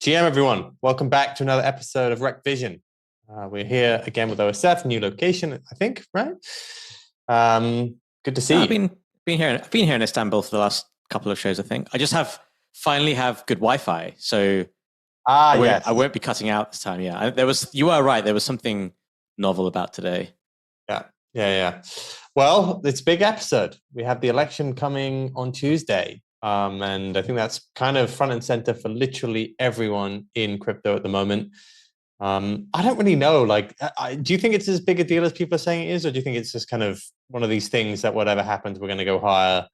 GM, everyone. Welcome back to another episode of Rekt Vision. We're here again with OSF, new location, I think, right? Good to see you. I've been here in Istanbul for the last couple of shows, I think. I just finally have good Wi-Fi, so I won't be cutting out this time. Yeah, you are right. There was something novel about today. Yeah. Well, it's a big episode. We have the election coming on Tuesday. And I think that's kind of front and center for literally everyone in crypto at the moment. I don't really know. Do you think it's as big a deal as people are saying it is, or do you think it's just kind of one of these things that whatever happens, we're going to go higher?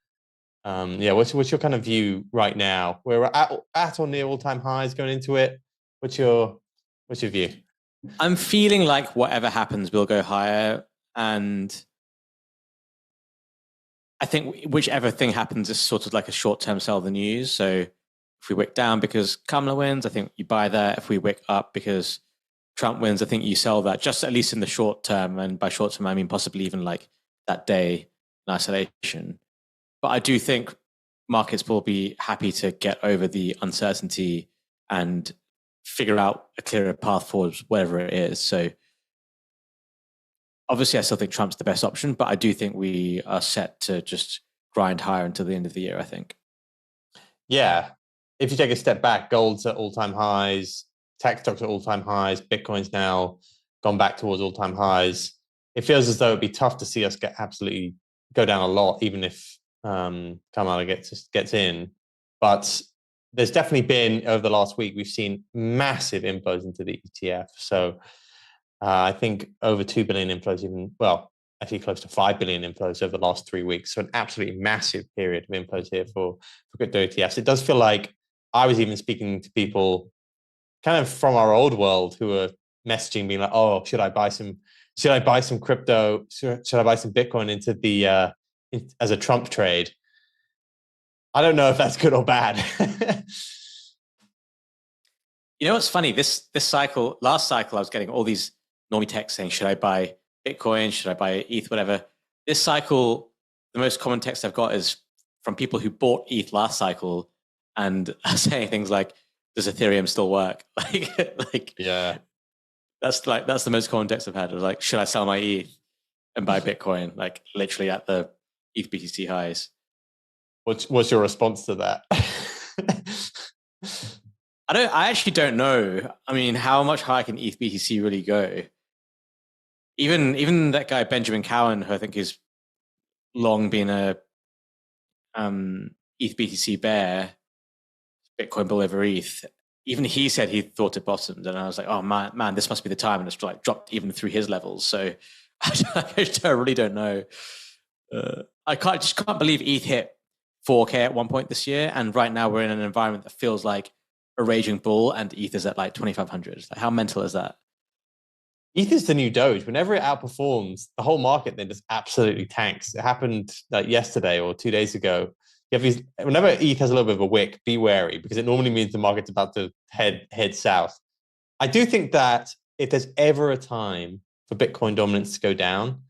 What's your kind of view right now? We're at or near all-time highs going into it. What's your view? I'm feeling like whatever happens, we'll go higher, and I think whichever thing happens is sort of like a short-term sell the news. So if we wick down because Kamala wins, I think you buy that. If we wick up because Trump wins, I think you sell that, just at least in the short term. And by short term, I mean possibly even like that day in isolation. But I do think markets will be happy to get over the uncertainty and figure out a clearer path forward, whatever it is. So obviously, I still think Trump's the best option, but I do think we are set to just grind higher until the end of the year, I think. Yeah. If you take a step back, gold's at all-time highs, tech stocks at all-time highs, Bitcoin's now gone back towards all-time highs. It feels as though it'd be tough to see us go down a lot, even if Kamala gets in. But there's definitely been, over the last week, we've seen massive inflows into the ETF. So I think over 2 billion inflows, actually close to 5 billion inflows over the last 3 weeks. So an absolutely massive period of inflows here for crypto ETFs. It does feel like I was even speaking to people kind of from our old world who are messaging me like, oh, should I buy some crypto? Should I buy some Bitcoin into the as a Trump trade? I don't know if that's good or bad. You know what's funny? Last cycle, I was getting all these normie texts saying, should I buy Bitcoin? Should I buy ETH? Whatever. This cycle, the most common text I've got is from people who bought ETH last cycle and are saying things like, does Ethereum still work? Yeah. That's the most common text I've had. It was like, should I sell my ETH and buy Bitcoin? Like literally at the ETH BTC highs. What's your response to that? I actually don't know. I mean, how much higher can ETH BTC really go? Even that guy Benjamin Cowan, who I think is long been a ETH BTC bear, Bitcoin bull over ETH. Even he said he thought it bottomed, and I was like, "Oh man, this must be the time." And it's like dropped even through his levels. So I really don't know. I just can't believe ETH hit 4K at one point this year, and right now we're in an environment that feels like a raging bull, and ETH is at like 2,500. Like, how mental is that? ETH is the new Doge. Whenever it outperforms, the whole market then just absolutely tanks. It happened like yesterday or 2 days ago. Whenever ETH has a little bit of a wick, be wary, because it normally means the market's about to head south. I do think that if there's ever a time for Bitcoin dominance to go down,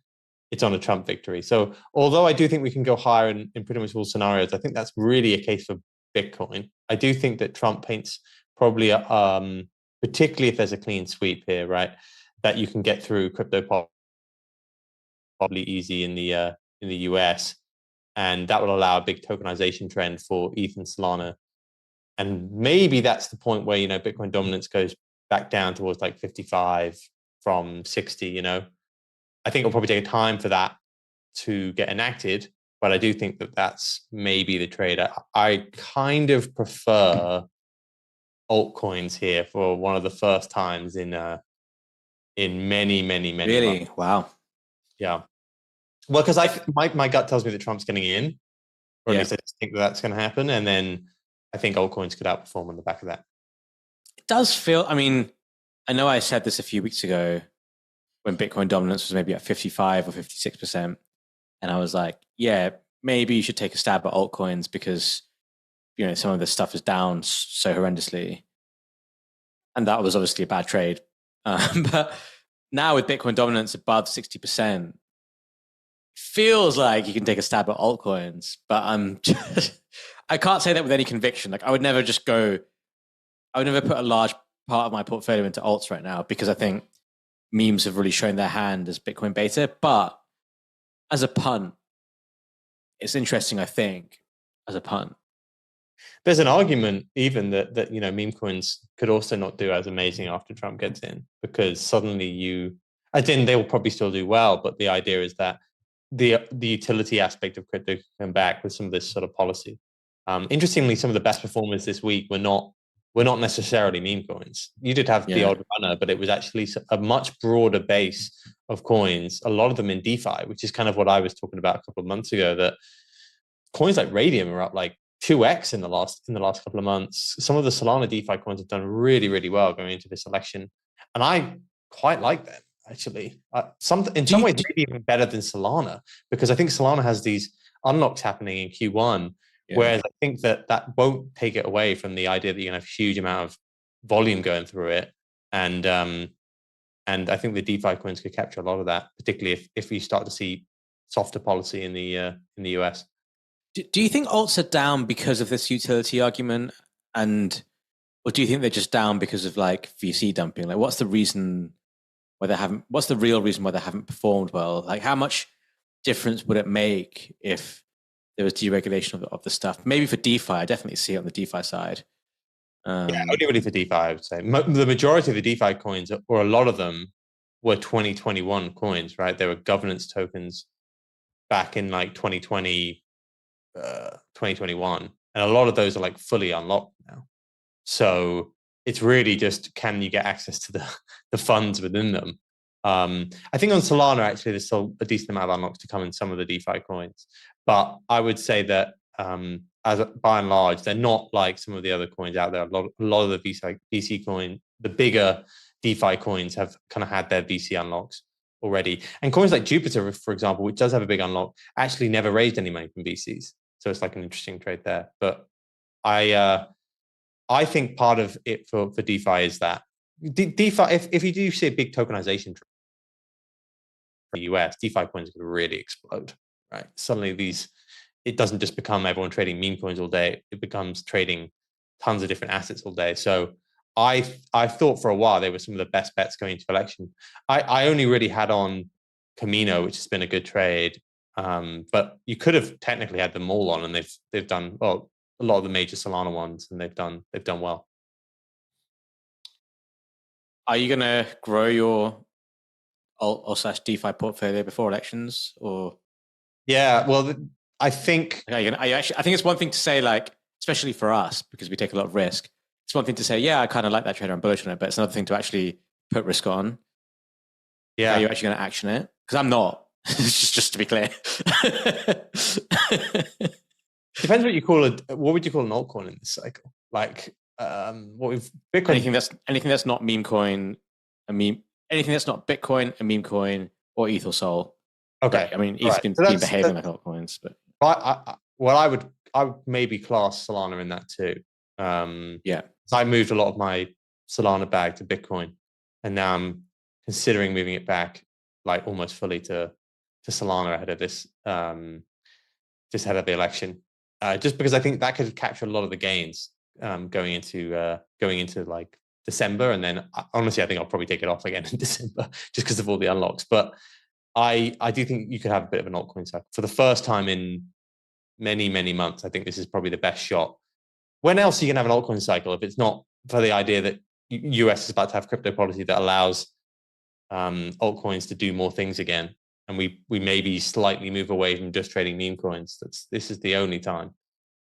it's on a Trump victory. So although I do think we can go higher in pretty much all scenarios, I think that's really a case for Bitcoin. I do think that Trump paints probably, particularly if there's a clean sweep here, right, that you can get through crypto probably easy in the US. And that will allow a big tokenization trend for ETH and Solana. And maybe that's the point where, Bitcoin dominance goes back down towards like 55 from 60, I think it'll probably take time for that to get enacted, but I do think that that's maybe the trade. I kind of prefer altcoins here for one of the first times in many Really? months. Wow. Yeah. Well, because my gut tells me that Trump's getting in, or at least I just think that's going to happen. And then I think altcoins could outperform on the back of that. It does feel, I mean, I know I said this a few weeks ago when Bitcoin dominance was maybe at 55 or 56%. And I was like, yeah, maybe you should take a stab at altcoins because, some of this stuff is down so horrendously. And that was obviously a bad trade. But now with Bitcoin dominance above 60%, feels like you can take a stab at altcoins, but I can't say that with any conviction. Like I would never just go, I would never put a large part of my portfolio into alts right now because I think memes have really shown their hand as Bitcoin beta. But as a punt, it's interesting, I think, as a punt. There's an argument even that meme coins could also not do as amazing after Trump gets in, because suddenly as in they will probably still do well, but the idea is that the utility aspect of crypto can come back with some of this sort of policy. Interestingly, some of the best performers this week were not necessarily meme coins. You did have the odd runner, but it was actually a much broader base of coins, a lot of them in DeFi, which is kind of what I was talking about a couple of months ago, that coins like Radium are up like 2x in the last couple of months. Some of the Solana DeFi coins have done really, really well going into this election, and I quite like them actually. In some ways, maybe even better than Solana, because I think Solana has these unlocks happening in Q1, whereas I think that won't take it away from the idea that you're gonna have a huge amount of volume going through it, and I think the DeFi coins could capture a lot of that, particularly if we start to see softer policy in the US. Do you think alts are down because of this utility argument, or do you think they're just down because of like VC dumping? Like, what's the reason why they haven't? What's the real reason why they haven't performed well? Like, how much difference would it make if there was deregulation of the stuff? Maybe for DeFi, I definitely see it on the DeFi side. Yeah, only really for DeFi, I would say. The majority of the DeFi coins, or a lot of them, were 2021 coins, right? They were governance tokens back in like 2020. 2021, and a lot of those are like fully unlocked now. So it's really just, can you get access to the funds within them? I think on Solana, actually, there's still a decent amount of unlocks to come in some of the DeFi coins, but I would say that by and large, they're not like some of the other coins out there. A lot of the VC coin, the bigger DeFi coins, have kind of had their VC unlocks already. And coins like Jupiter, for example, which does have a big unlock, actually never raised any money from VCs. So it's like an interesting trade there. But I think part of it for DeFi is that DeFi, if you do see a big tokenization in the US, DeFi coins are going to really explode, right? Suddenly it doesn't just become everyone trading meme coins all day. It becomes trading tons of different assets all day. So I thought for a while they were some of the best bets going into election. I only really had on Camino, which has been a good trade. But you could have technically had them all on, and they've done well. A lot of the major Solana ones, and they've done well. Are you gonna grow your alt/DeFi portfolio before elections, or? Yeah, well, I think. I think it's one thing to say, like, especially for us, because we take a lot of risk. It's one thing to say, yeah, I kind of like that trader, I'm bullish on it, but it's another thing to actually put risk on. Yeah, are you actually going to action it? Because I'm not. just to be clear. Depends what you call it. What would you call an altcoin in this cycle? Like, what we've Bitcoin. Anything that's not meme coin, anything that's not Bitcoin, a meme coin, or ETH or Sol. Okay, I mean, ETH's been behaving like altcoins, but I would maybe class Solana in that too. Yeah, so I moved a lot of my Solana bag to Bitcoin, and now I'm considering moving it back, like almost fully to Solana ahead of this, just ahead of the election, just because I think that could capture a lot of the gains going into like December, and then honestly, I think I'll probably take it off again in December just because of all the unlocks. But I do think you could have a bit of an altcoin cycle for the first time in many months. I think this is probably the best shot. When else are you going to have an altcoin cycle if it's not for the idea that US is about to have crypto policy that allows altcoins to do more things again, and we maybe slightly move away from just trading meme coins? This is the only time.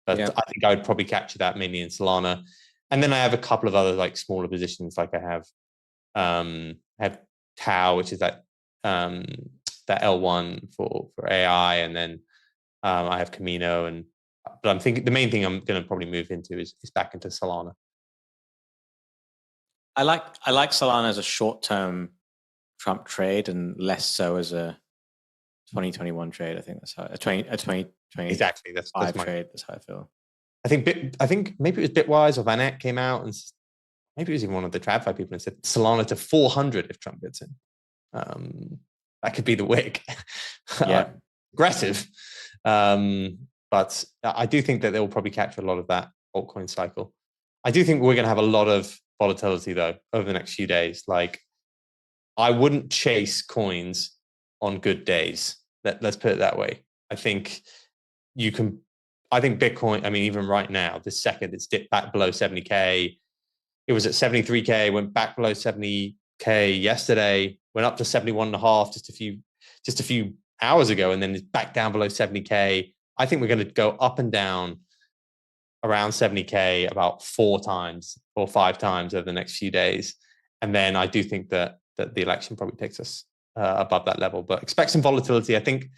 But yeah. I think I would probably capture that mainly in Solana, and then I have a couple of other like smaller positions. Like I have Tau, which is that L1 for AI, and then I have Camino, but I'm thinking the main thing I'm going to probably move into is back into Solana. I like Solana as a short-term Trump trade, and less so as a 2021 trade. I think that's how a 2020 exactly that's my trade. That's how I feel. I think maybe it was Bitwise or Vanek came out, and maybe it was even one of the TradFi people, and said Solana to 400 if Trump gets in. That could be the wick. Yeah, aggressive. But I do think that they will probably capture a lot of that altcoin cycle. I do think we're going to have a lot of volatility though over the next few days. Like, I wouldn't chase coins on good days. Let's put it that way. I think you can. I think Bitcoin. I mean, even right now, this second it's dipped back below 70K. It was at 73K, went back below 70K yesterday, went up to 71.5 just a few hours ago, and then it's back down below 70K. I think we're going to go up and down around 70K about 4 times or 5 times over the next few days. And then I do think that the election probably takes us above that level, but expect some volatility. I think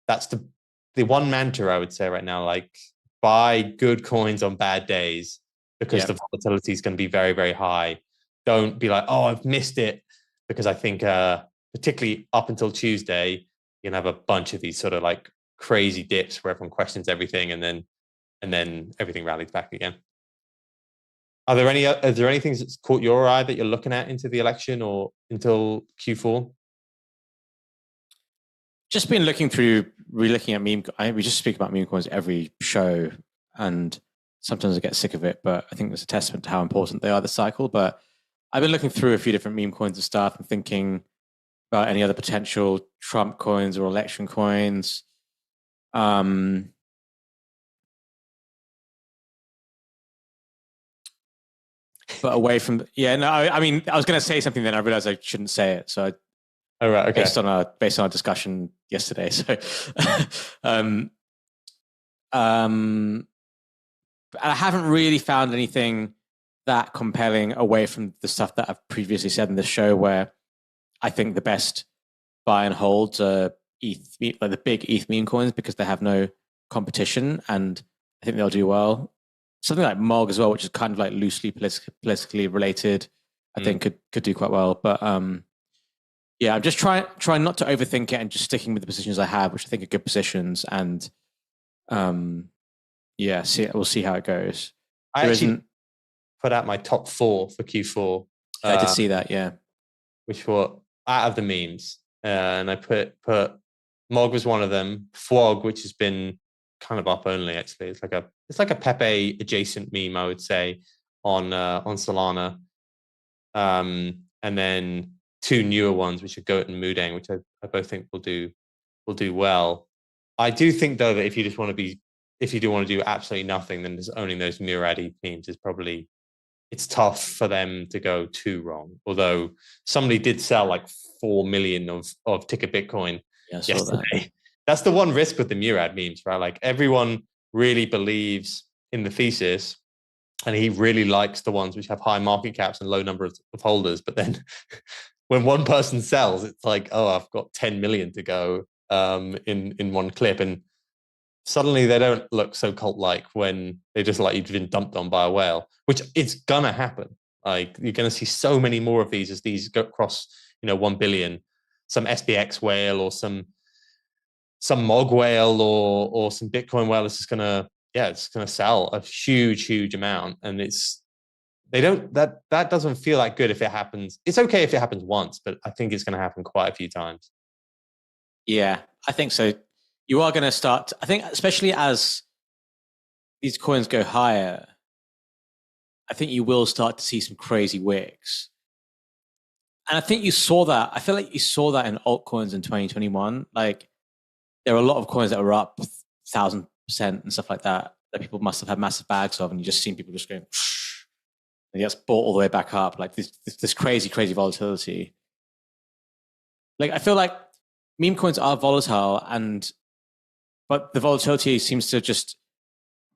that's the one mantra I would say right now, like, buy good coins on bad days, because the volatility is going to be very, very high. Don't be like, oh, I've missed it, because I think particularly up until Tuesday, you're going to have a bunch of these sort of like crazy dips where everyone questions everything, and then everything rallies back again. Are there any things that's caught your eye that you're looking at into the election or until Q4? Just been re-looking at we just speak about meme coins every show, and sometimes I get sick of it, but I think it's a testament to how important they are this cycle. But I've been looking through a few different meme coins and stuff and thinking about any other potential Trump coins or election coins. But away from, I mean, I was going to say something, then I realized I shouldn't say it. So okay. Based on our discussion yesterday. So, and I haven't really found anything that compelling away from the stuff that I've previously said in the show, where I think the best buy and holds are ETH, like the big ETH meme coins, because they have no competition, and I think they'll do well. Something like MOG as well, which is kind of like loosely politically related, I think could do quite well. But I'm just trying not to overthink it and just sticking with the positions I have, which I think are good positions. And we'll see how it goes. I actually put out my top 4 for Q4. I did see that, yeah. Which were out of the memes, and I put MOG was one of them. FWOG, which has been kind of up only, actually. It's like a Pepe adjacent meme, I would say, on Solana. And then 2 newer ones, which are Goat and Mudang, which I both think will do well. I do think though that if you do want to do absolutely nothing, then just owning those Murad memes is probably, it's tough for them to go too wrong. Although somebody did sell like 4 million of Ticker Bitcoin yesterday. That's the one risk with the Murad memes, right? Like, everyone really believes in the thesis, and he really likes the ones which have high market caps and low number of holders. But then when one person sells, it's like, oh, I've got 10 million to go in one clip. And suddenly they don't look so cult-like when they just like you've been dumped on by a whale, which it's gonna happen. Like, you're gonna see so many more of these as these go across, 1 billion, some SBX whale or some MOG whale or some Bitcoin whale is just gonna sell a huge amount. And that doesn't feel like good if it happens. It's okay if it happens once, but I think it's gonna happen quite a few times. Yeah, I think so. You are going to start, I think, especially as these coins go higher, I think you will start to see some crazy wicks. And I think you saw that. I feel like you saw that in altcoins in 2021. Like, there were a lot of coins that were up 1,000% and stuff like that people must have had massive bags of, and you just seen people just going, and gets bought all the way back up. Like this crazy volatility. Like, I feel like meme coins are volatile, but the volatility seems to just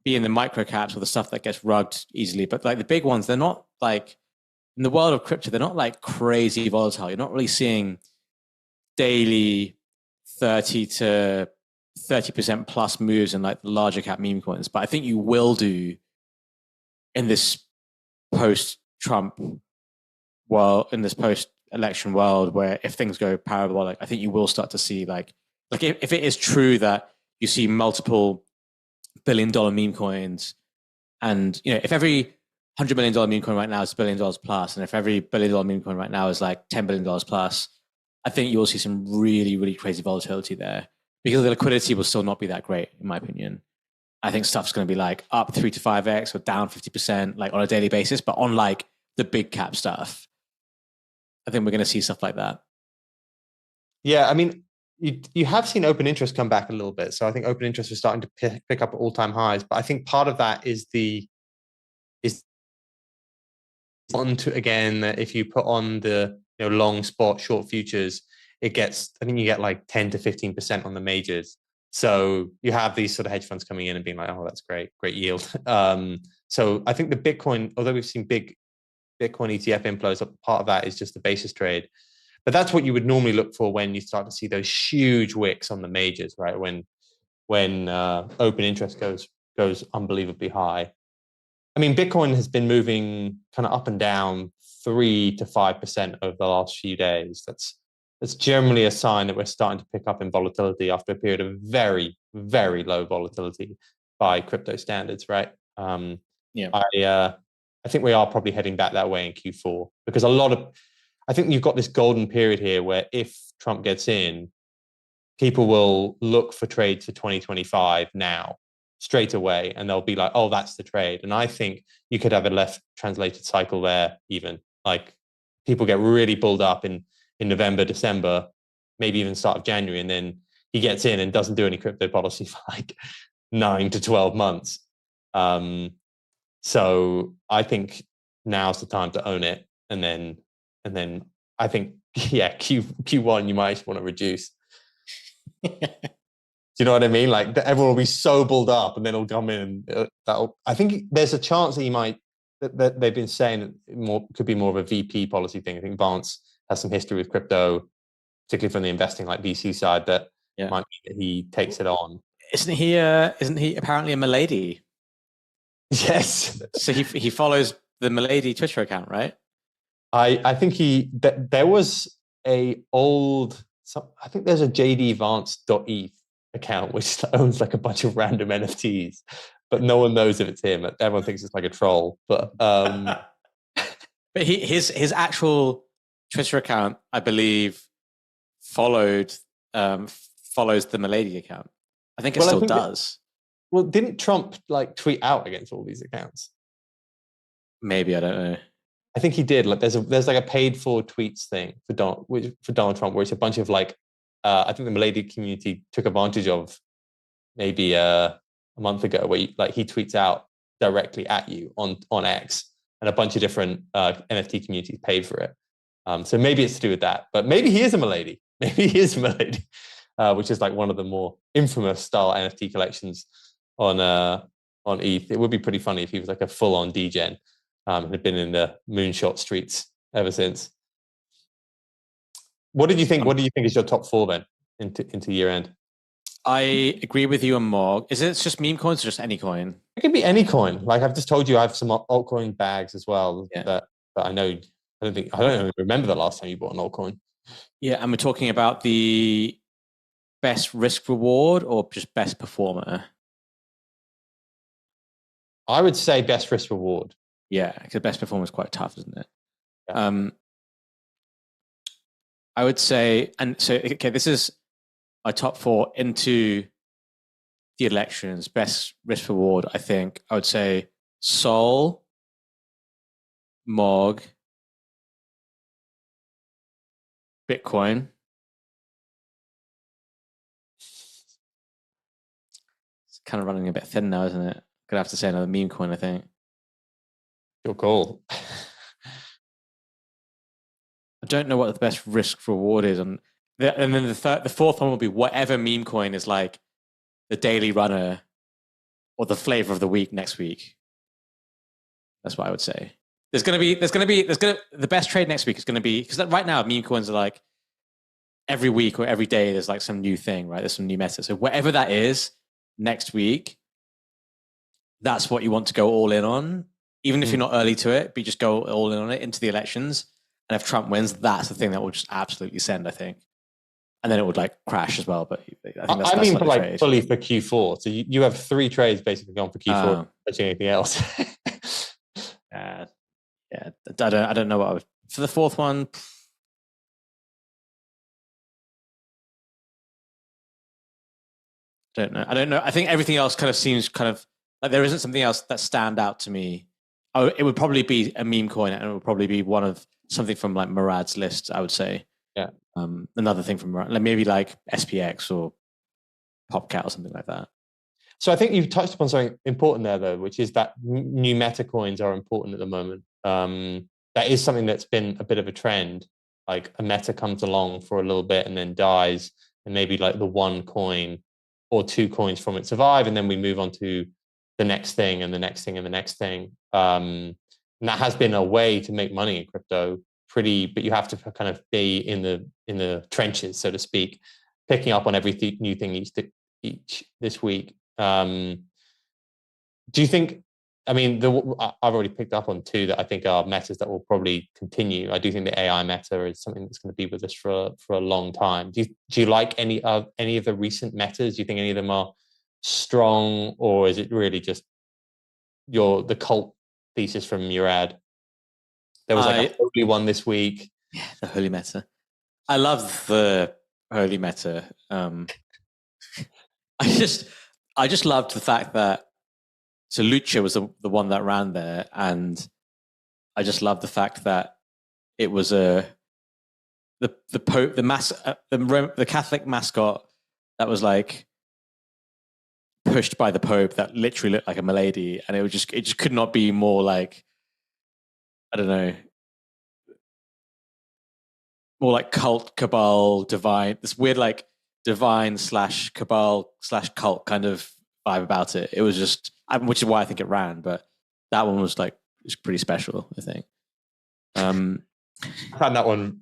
be in the micro caps or the stuff that gets rugged easily. But like the big ones, they're not like, in the world of crypto, they're not like crazy volatile. You're not really seeing daily 30% plus moves in like the larger cap meme coins. But I think you will do in this post-Trump world, in this post-election world, where if things go parabolic, I think you will start to see like if it is true that you see multiple billion-dollar meme coins, and if every $100 million meme coin right now is $1 billion plus, and if every $1 billion meme coin right now is like $10 billion plus, I think you will see some really, really crazy volatility there, because the liquidity will still not be that great, in my opinion. I think stuff's going to be like up 3 to 5x or down 50%, like on a daily basis. But on like the big cap stuff, I think we're going to see stuff like that. Yeah, I mean, you have seen open interest come back a little bit. So I think open interest is starting to pick up at all-time highs. But I think part of that is on to, again, that if you put on the long spot short futures, I think you get like 10 to 15% on the majors. So you have these sort of hedge funds coming in and being like, oh, that's great yield. So I think the Bitcoin, although we've seen big Bitcoin ETF inflows, part of that is just the basis trade. But that's what you would normally look for when you start to see those huge wicks on the majors, right? When open interest goes unbelievably high. I mean, Bitcoin has been moving kind of up and down 3 to 5% over the last few days. That's generally a sign that we're starting to pick up in volatility after a period of very, very low volatility by crypto standards, right? I think we are probably heading back that way in Q4 because I think you've got this golden period here where if Trump gets in, people will look for trades for 2025 now straight away, and they'll be like, oh, that's the trade. And I think you could have a left translated cycle there, even like people get really bulled up in November, December, maybe even start of January, and then he gets in and doesn't do any crypto policy for like 9 to 12 months. So I think now's the time to own it, and then I think Q1 you might want to reduce. Do you know what I mean? Like everyone will be so bulled up, and then it'll come in. I think there's a chance that you might. That they've been saying could be more of a VP policy thing. I think Vance has some history with crypto, particularly from the investing like VC side. That might mean that he takes it on. Isn't he apparently a Milady? Yes. So he follows the Milady Twitter account, right? I think there was I think there's a jdvance.eth account which owns like a bunch of random NFTs, but no one knows if it's him. Everyone thinks it's like a troll. But but his actual Twitter account, I believe, follows the Milady account. I think it still does. Well, didn't Trump like tweet out against all these accounts? Maybe, I don't know. I think he did. Like, there's like a paid for tweets thing for Donald Trump, where it's a bunch of like, I think the Milady community took advantage of maybe a month ago, where he tweets out directly at you on X, and a bunch of different NFT communities paid for it. So maybe it's to do with that, but maybe he is a Milady. Maybe he is a Milady, which is like one of the more infamous style NFT collections on ETH. It would be pretty funny if he was like a full-on degen and had been in the moonshot streets ever since. What did you think? What do you think is your top 4 then into year end? I agree with you on Morg. Is it just meme coins or just any coin? It could be any coin. Like I've just told you, I have some altcoin bags as well. Yeah. That I know. I don't even remember the last time you bought an altcoin. Yeah, and we're talking about the best risk reward or just best performer. I would say best risk reward. Yeah, because best performer is quite tough, isn't it? Yeah. I would say, and so okay, this is my top 4 into the elections. Best risk reward, I think I would say Sol, Mog, Bitcoin. It's kind of running a bit thin now, isn't it? Gonna have to say another meme coin, I think. Your call. I don't know what the best risk reward is, and then the fourth one will be whatever meme coin is like the daily runner or the flavor of the week next week. That's what I would say. The best trade next week is going to be, because right now meme coins are like every week or every day there's like some new thing, right? There's some new meta. So whatever that is next week, that's what you want to go all in on. Even if you're not early to it, but you just go all in on it into the elections. And if Trump wins, that's the thing that will just absolutely send, I think. And then it would like crash as well. But I think that's for like fully for Q4. So you have 3 trades basically gone for Q4. Touching anything else? Yeah, I don't know what I would for the fourth one. I don't know. I think everything else kind of seems kind of like there isn't something else that stand out to me. Oh, it would probably be a meme coin, and it would probably be one of something from like Murad's list, I would say. Yeah. Another thing from Murad, like maybe like SPX or PopCat or something like that. So I think you've touched upon something important there, though, which is that new meta coins are important at the moment. That is something that's been a bit of a trend. Like a meta comes along for a little bit and then dies, and maybe like the one coin or two coins from it survive, and then we move on to the next thing and the next thing and the next thing. And that has been a way to make money in crypto. But you have to kind of be in the trenches, so to speak, picking up on every new thing each this week. Do you think? I mean, I've already picked up on two that I think are metas that will probably continue. I do think the AI meta is something that's going to be with us for a long time. Do you like any of the recent metas? Do you think any of them are strong, or is it really just the cult thesis from Murad? There was like a holy one this week. Yeah, the holy meta. I love the holy meta. I just loved the fact that so Lucha was the one that ran there, and I just love the fact that it was the Pope, the Catholic mascot that was like pushed by the Pope that literally looked like a milady, and it just could not be more like, I don't know, more like cult, cabal, divine, this weird like divine / cabal / cult kind of vibe about it. It was just, which is why I think it ran, but that one was like, it's pretty special, I think. I found that one,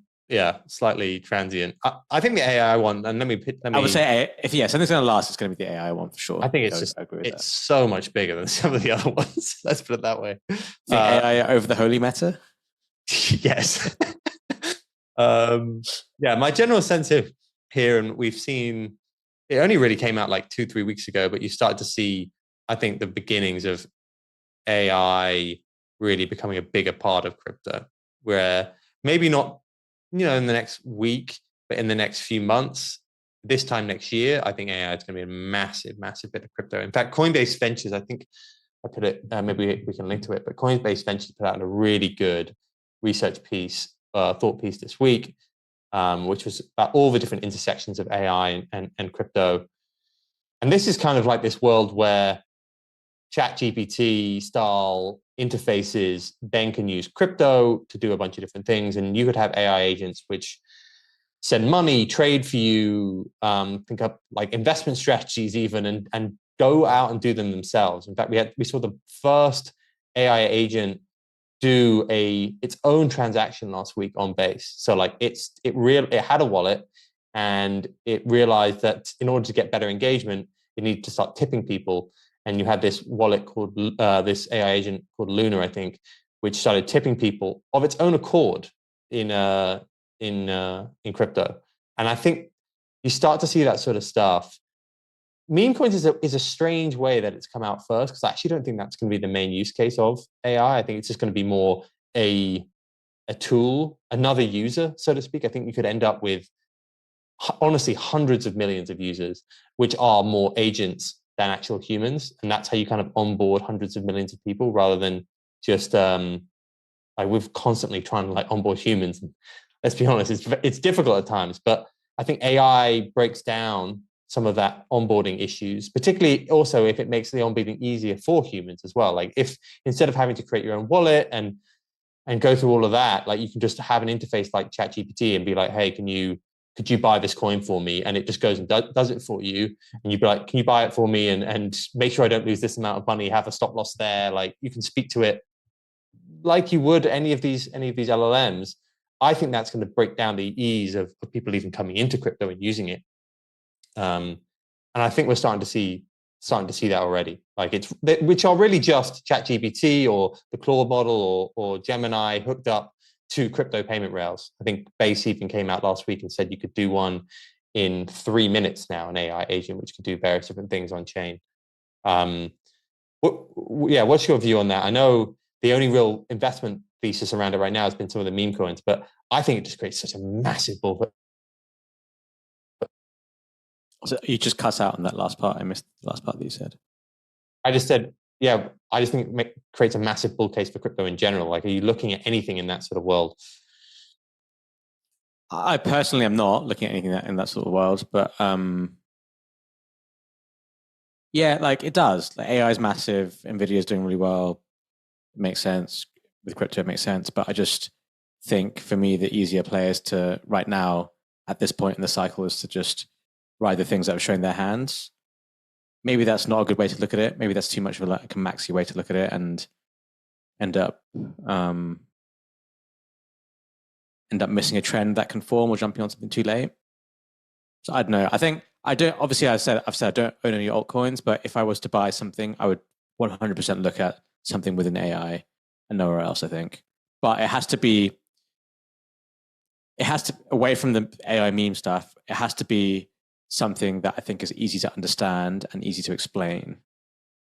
slightly transient. I think the AI one, and let me I would say if something's going to last, it's going to be the AI one for sure. I think it's so much bigger than some of the other ones. Let's put it that way. AI over the holy meta? Yes. My general sense of here, and we've seen it only really came out like 2-3 weeks ago, but you started to see, I think, the beginnings of AI really becoming a bigger part of crypto, where maybe not, in the next week, but in the next few months, this time next year, I think AI is going to be a massive, massive bit of crypto. In fact, Coinbase Ventures, I think I put it, maybe we can link to it, but Coinbase Ventures put out a really good research piece, thought piece this week, which was about all the different intersections of AI and crypto. And this is kind of like this world where ChatGPT style interfaces then can use crypto to do a bunch of different things. And you could have AI agents which send money, trade for you, think up like investment strategies even, and go out and do them themselves. In fact, we saw the first AI agent do its own transaction last week on Base. So like it had a wallet, and it realized that in order to get better engagement, it needed to start tipping people. And you had this wallet called this AI agent called Luna, I think, which started tipping people of its own accord in crypto. And I think you start to see that sort of stuff. Meme coins is a strange way that it's come out first, because I actually don't think that's going to be the main use case of AI. I think it's just going to be more a tool, another user, so to speak. I think you could end up with, honestly, hundreds of millions of users, which are more agents than actual humans. And that's how you kind of onboard hundreds of millions of people, rather than just like we're constantly trying to like onboard humans. And let's be honest, it's difficult at times, but I think AI breaks down some of that onboarding issues, particularly also if it makes the onboarding easier for humans as well. Like if instead of having to create your own wallet and go through all of that, like you can just have an interface like ChatGPT and be like, hey, could you buy this coin for me? And it just goes and does it for you. And you'd be like, can you buy it for me and make sure I don't lose this amount of money, have a stop loss there. Like you can speak to it like you would any of these LLMs. I think that's going to break down the ease of people even coming into crypto and using it. And I think we're starting to see that already. Like which are really just ChatGPT or the Claude model or Gemini hooked up to crypto payment rails. I think Base even came out last week and said you could do one in 3 minutes now, an AI agent which could do various different things on chain. What's your view on that? I know the only real investment thesis around it right now has been some of the meme coins, but I think it just creates such a massive bull. So you just cut out on that last part. I missed the last part that you said. I just said, yeah, I just think it creates a massive bull case for crypto in general. Like, are you looking at anything in that sort of world? I personally am not looking at anything in that sort of world, but yeah, like it does. Like AI is massive. Nvidia is doing really well. It makes sense. With crypto, it makes sense. But I just think for me, the easier players to right now at this point in the cycle is to just ride the things that are showing their hands. Maybe that's not a good way to look at it. Maybe that's too much of a maxi way to look at it and end up missing a trend that can form or jumping on something too late. So I don't know. I think I don't. Obviously, I've said I don't own any altcoins, but if I was to buy something, I would 100% look at something within AI and nowhere else. I think, but it has to be. It has to away from the AI meme stuff. It has to be something that I think is easy to understand and easy to explain.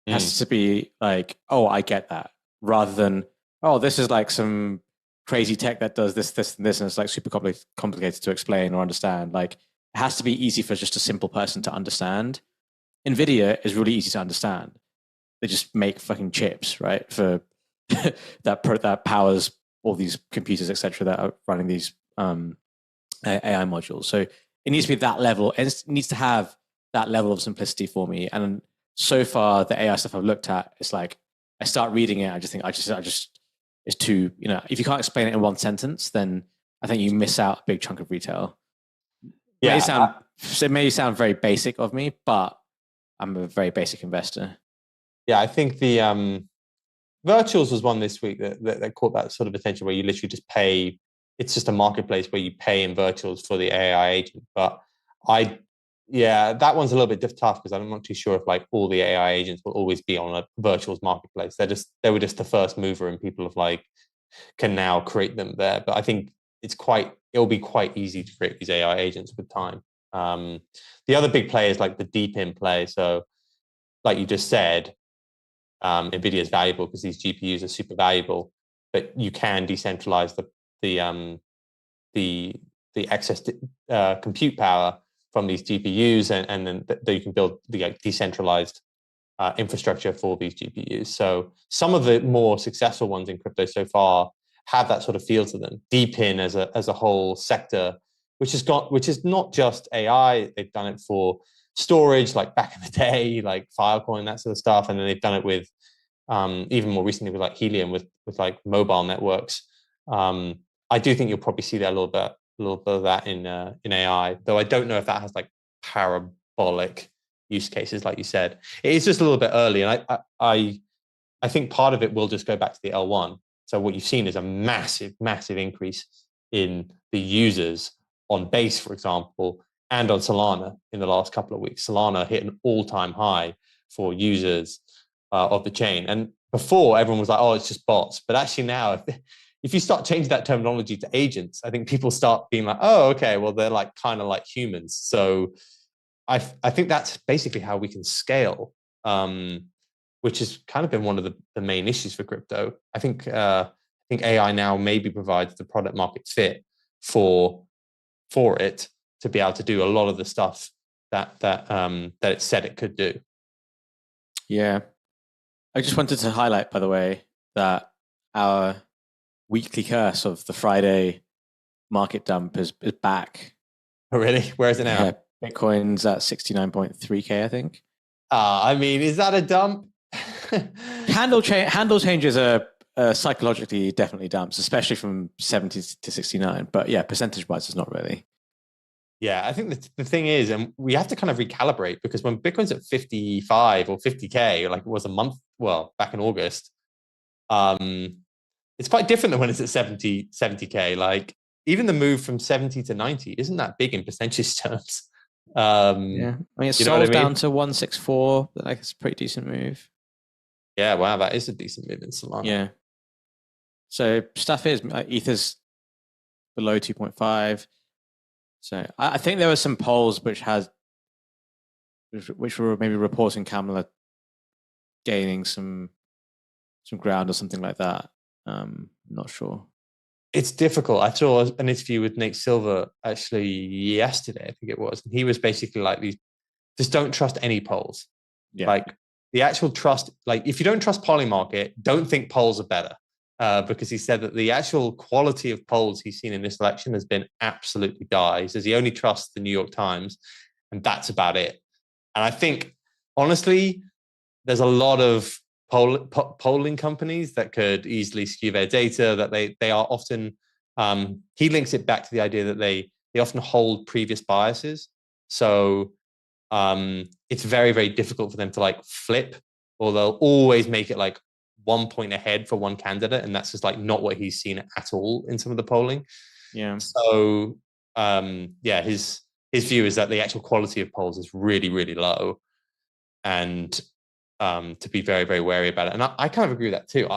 It has to be like, oh, I get that, rather than, oh, this is like some crazy tech that does this, this, and this, and it's like super complicated to explain or understand. Like, it has to be easy for just a simple person to understand. Nvidia is really easy to understand. They just make fucking chips, right? For that powers all these computers, etc., that are running these AI modules. So it needs to be that level. It needs to have that level of simplicity for me. And so far, the AI stuff I've looked at, it's like I start reading it. I just think it's too, if you can't explain it in one sentence, then I think you miss out a big chunk of retail. Yeah, it may sound very basic of me, but I'm a very basic investor. Yeah, I think the virtuals was one this week that caught that sort of attention, where you literally just pay. It's just a marketplace where you pay in virtuals for the AI agent. But that one's a little bit tough because I'm not too sure if like all the AI agents will always be on a virtuals marketplace. They were just the first mover, and people have like can now create them there. But I think it'll be quite easy to create these AI agents with time. The other big play is like the deep in play. So like you just said, NVIDIA is valuable because these GPUs are super valuable, but you can decentralize the excess compute power from these GPUs, and then you can build the decentralized infrastructure for these GPUs. So some of the more successful ones in crypto so far have that sort of feel to them. DeepIn as a whole sector, which is not just AI. They've done it for storage, like back in the day, like Filecoin, that sort of stuff, and then they've done it with even more recently with like Helium, with like mobile networks. I do think you'll probably see that a little bit of that in AI, though I don't know if that has like parabolic use cases, like you said. It's just a little bit early, and I think part of it will just go back to the L1. So what you've seen is a massive increase in the users on Base, for example, and on Solana in the last couple of weeks. Solana hit an all-time high for users of the chain, and before everyone was like, "Oh, it's just bots," but actually now, if you start changing that terminology to agents, I think people start being like, "Oh, okay, well they're like kind of like humans." So I think that's basically how we can scale, which has kind of been one of the main issues for crypto. I think AI now maybe provides the product market fit for it to be able to do a lot of the stuff that it said it could do. Yeah, I just wanted to highlight, by the way, that our weekly curse of the Friday market dump is back. Oh, really? Where is it now? Yeah, Bitcoin's at 69.3K, I think. I mean, is that a dump? Handle changes are psychologically definitely dumps, especially from 70 to 69. But yeah, percentage-wise, it's not really. Yeah, I think the thing is, and we have to kind of recalibrate, because when Bitcoin's at 55 or 50K, like it was back in August, it's quite different than when it's at 70K. Like even the move from 70 to 90 isn't that big in percentage terms. Yeah, I mean, it's sold down to 164, but like it's a pretty decent move. Yeah, wow, that is a decent move in Solana. Yeah. So stuff is Ether's below 2.5. So I think there were some polls which were maybe reporting Kamala gaining some ground or something like that. Not sure. It's difficult. I saw an interview with Nate Silver actually yesterday, I think it was. And he was basically like, just don't trust any polls. Yeah. Like the actual trust, like if you don't trust Polymarket, don't think polls are better. Because he said that the actual quality of polls he's seen in this election has been absolutely dire. He says he only trusts the New York Times, and that's about it. And I think, honestly, there's a lot of polling companies that could easily skew their data, that they are often, he links it back to the idea that they often hold previous biases. So it's very, very difficult for them to like flip, or they'll always make it like 1 point ahead for one candidate. And that's just like not what he's seen at all in some of the polling. Yeah. So his view is that the actual quality of polls is really, really low, and to be very, very wary about it. And I kind of agree with that too.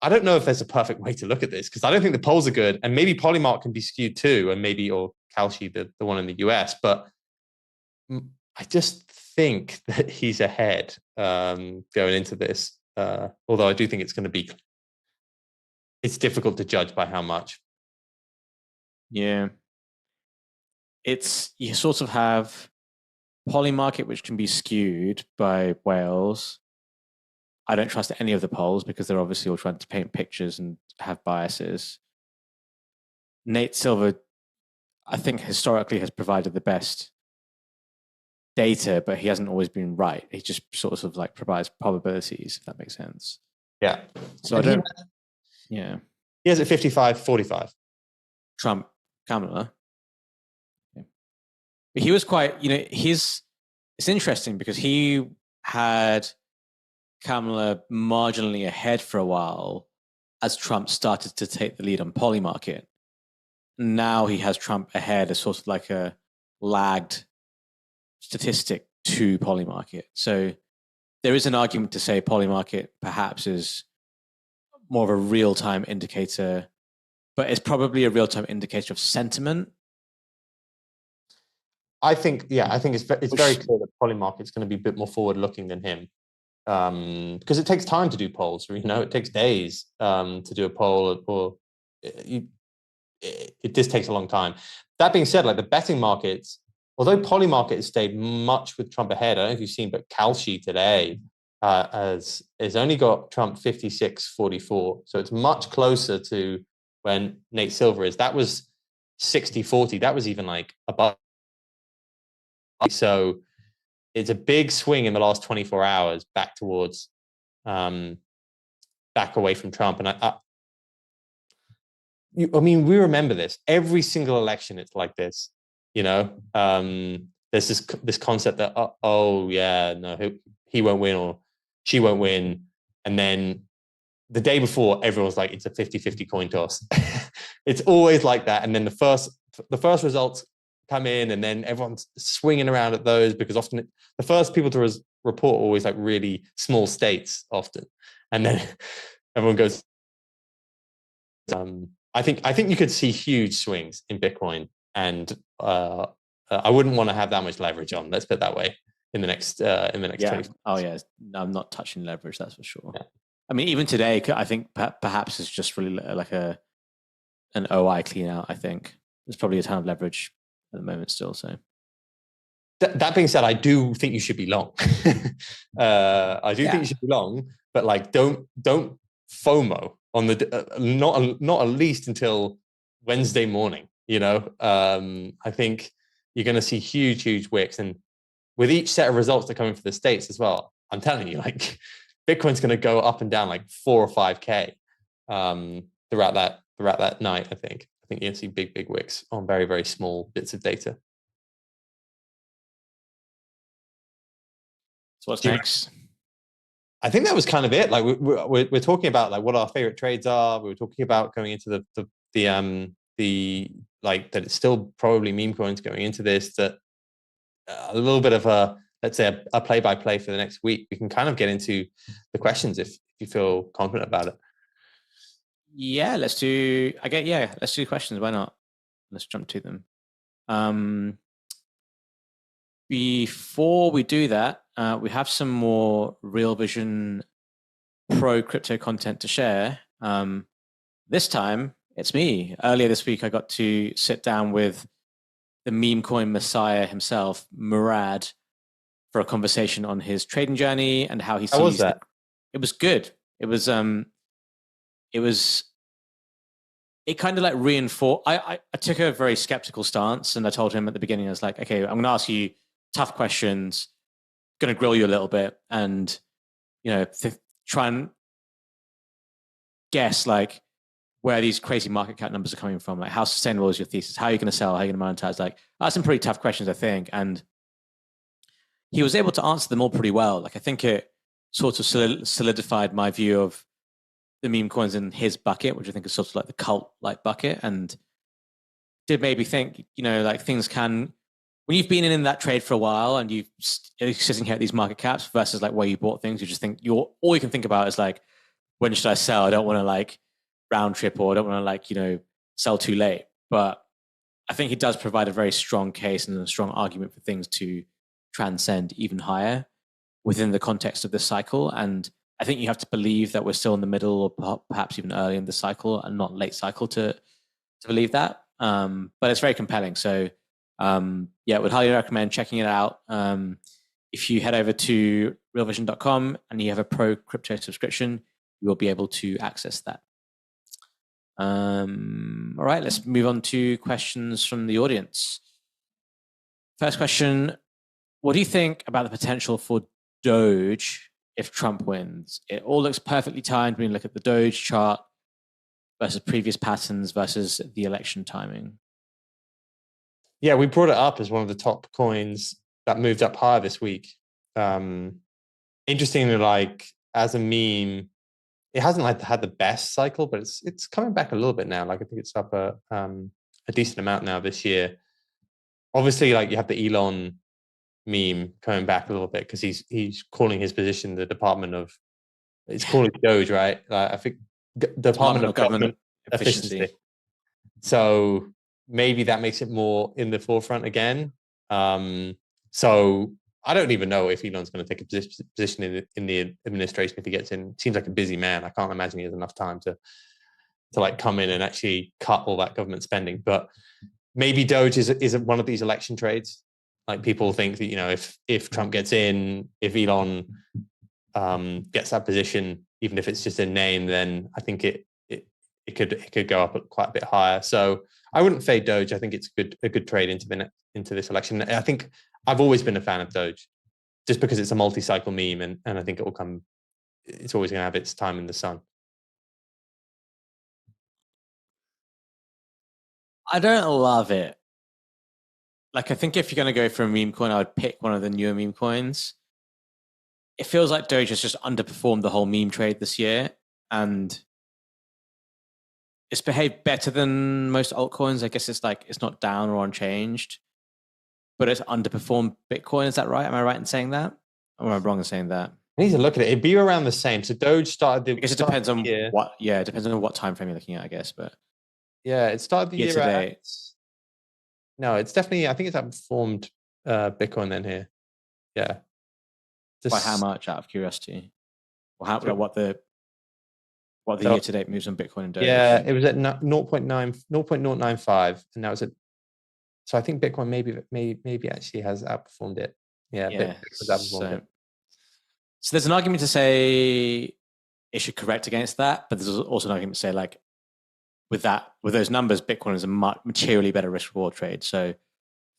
I don't know if there's a perfect way to look at this, because I don't think the polls are good, and maybe Polymark can be skewed too, and maybe, or Kalshi, the one in the US, but I just think that he's ahead going into this. Although I do think it's going to be, it's difficult to judge by how much. Yeah. It's, you sort of have Polymarket, which can be skewed by whales. I don't trust any of the polls because they're obviously all trying to paint pictures and have biases. Nate Silver, I think historically has provided the best data, but he hasn't always been right. He just sort of like provides probabilities, if that makes sense. Yeah. So I don't. Yeah. He has it 55-45. Trump, Kamala. Yeah. But he was quite, it's interesting because he had Kamala marginally ahead for a while as Trump started to take the lead on Polymarket. Now he has Trump ahead as sort of like a lagged statistic to Polymarket. So there is an argument to say Polymarket perhaps is more of a real-time indicator, but it's probably a real-time indicator of sentiment. I think it's very clear that Polymarket is going to be a bit more forward-looking than him, because it takes time to do polls. It takes days to do a poll, or it just takes a long time. That being said, like the betting markets, although Polymarket has stayed much with Trump ahead, I don't know if you've seen, but Kalshi today has only got Trump 56-44, so it's much closer to when Nate Silver is. That was 60-40. That was even like above. So it's a big swing in the last 24 hours back towards, back away from Trump. And I mean, we remember this. Every single election, it's like this. There's this concept that, he won't win or she won't win. And then the day before, everyone's like, it's a 50-50 coin toss. It's always like that. And then the first results come in, and then everyone's swinging around at those, because often the first people to report are always like really small states often. And then everyone goes, I think you could see huge swings in Bitcoin, and I wouldn't want to have that much leverage on. Let's put it that way in the next 20. Oh yeah, I'm not touching leverage, that's for sure. Yeah. I mean, even today, I think perhaps it's just really like an OI clean out. I think there's probably a ton of leverage at the moment still. So that being said, I do think you should be long. I do think you should be long, but like don't FOMO on the not at least until Wednesday morning. I think you're going to see huge wicks, and with each set of results that are coming for the States as well, I'm telling you, like Bitcoin's going to go up and down like 4 or 5K throughout that night. I think you're going to see big wicks on very, very small bits of data. So what's next? I think that was kind of it. Like we're talking about like what our favorite trades are. We were talking about going into the like that it's still probably meme coins going into this. That a little bit of a, let's say, a play-by-play for the next week. We can kind of get into the questions if you feel confident about it. Yeah, let's do questions. Why not? Let's jump to them. Before we do that, we have some more Real Vision Pro crypto content to share. This time, it's me. Earlier this week, I got to sit down with the the meme coin messiah himself, Murad, for a conversation on his trading journey and how he sees. How was that? It was good. It kind of like reinforced. I took a very skeptical stance, and I told him at the beginning, I was like, okay, I'm going to ask you tough questions, going to grill you a little bit, and try and guess like where these crazy market cap numbers are coming from. Like, how sustainable is your thesis? How are you going to sell? How are you going to monetize? Like, that's some pretty tough questions, I think. And he was able to answer them all pretty well. Like, I think it sort of solidified my view of the meme coins in his bucket, which I think is sort of like the cult like bucket, and did maybe think, like things can, when you've been in that trade for a while and you're sitting here at these market caps versus like where you bought things, you just think all you can think about is like, when should I sell? I don't want to like round trip, or I don't want to like, sell too late. But I think he does provide a very strong case and a strong argument for things to transcend even higher within the context of this cycle. And I think you have to believe that we're still in the middle or perhaps even early in the cycle and not late cycle to believe that. But it's very compelling. So would highly recommend checking it out. If you head over to realvision.com and you have a pro crypto subscription, you will be able to access that. All right, let's move on to questions from the audience. First question, what do you think about the potential for Doge if Trump wins? It all looks perfectly timed when you look at the Doge chart versus previous patterns versus the election timing. Yeah, we brought it up as one of the top coins that moved up higher this week. Interestingly, like as a meme, it hasn't like had the best cycle, but it's coming back a little bit now. Like I think it's up a decent amount now this year. Obviously, like you have the Elon meme coming back a little bit because he's calling his position the Department of, it's calling Doge, right? I think Department of Government Efficiency. So maybe that makes it more in the forefront again. So I don't even know if Elon's going to take a position in the administration if he gets in. Seems like a busy man. I can't imagine he has enough time to like come in and actually cut all that government spending. But maybe Doge is one of these election trades. Like people think that if Trump gets in, if Elon gets that position, even if it's just a name, then I think it could go up quite a bit higher. So I wouldn't fade Doge. I think it's a good trade into this election. I think I've always been a fan of Doge, just because it's a multi-cycle meme, and I think it will come. It's always going to have its time in the sun. I don't love it. Like, I think if you're going to go for a meme coin, I would pick one of the newer meme coins. It feels like Doge has just underperformed the whole meme trade this year, and it's behaved better than most altcoins. I guess it's not down or unchanged, but it's underperformed Bitcoin. Is that right? Am I right in saying that? Or am I wrong in saying that? I need to look at it. It'd be around the same. So Doge started. I guess it depends on what. Yeah, it depends on what time frame you're looking at, I guess. But yeah, it started the year today. No, it's definitely. I think it's outperformed Bitcoin then here. Yeah. By how much? Out of curiosity, or what the year to date moves on Bitcoin and Doge? Yeah, it was at 0.095, and that was at. So I think Bitcoin maybe actually has outperformed it. Yeah, Bitcoin's outperformed it. So there's an argument to say it should correct against that, but there's also an argument to say like with those numbers, Bitcoin is a materially better risk reward trade. So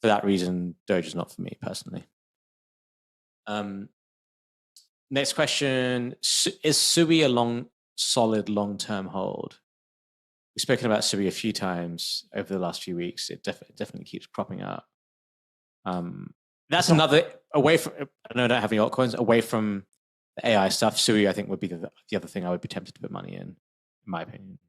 for that reason, Doge is not for me personally. Next question: is Sui a solid long-term hold? We've spoken about Sui a few times over the last few weeks. It definitely keeps cropping up. That's another away from. I know I don't have any altcoins away from the AI stuff. Sui, I think, would be the other thing I would be tempted to put money in my opinion.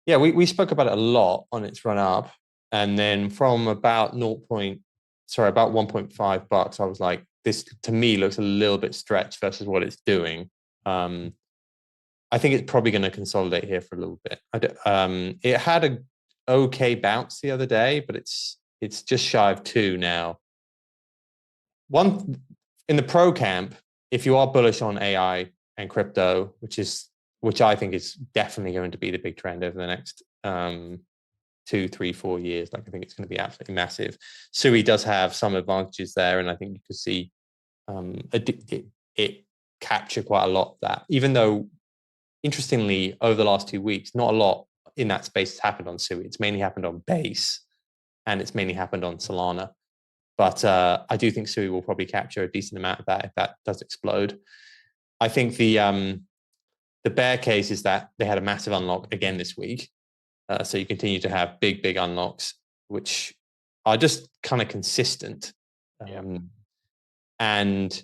Yeah, we spoke about it a lot on its run up, and then from about about $1.5, I was like, this to me looks a little bit stretched versus what it's doing. I think it's probably going to consolidate here for a little bit. It had a okay bounce the other day, but it's just shy of 2 now. One in the pro camp, if you are bullish on AI and crypto, which I think is definitely going to be the big trend over the next 2, 3, 4 years. Like I think it's going to be absolutely massive. Sui does have some advantages there, and I think you could see it capture quite a lot of that. Even though, interestingly, over the last 2 weeks, not a lot in that space has happened on Sui. It's mainly happened on Base, and it's mainly happened on Solana. But I do think Sui will probably capture a decent amount of that if that does explode. I think the bear case is that they had a massive unlock again this week. So you continue to have big unlocks, which are just kind of consistent. And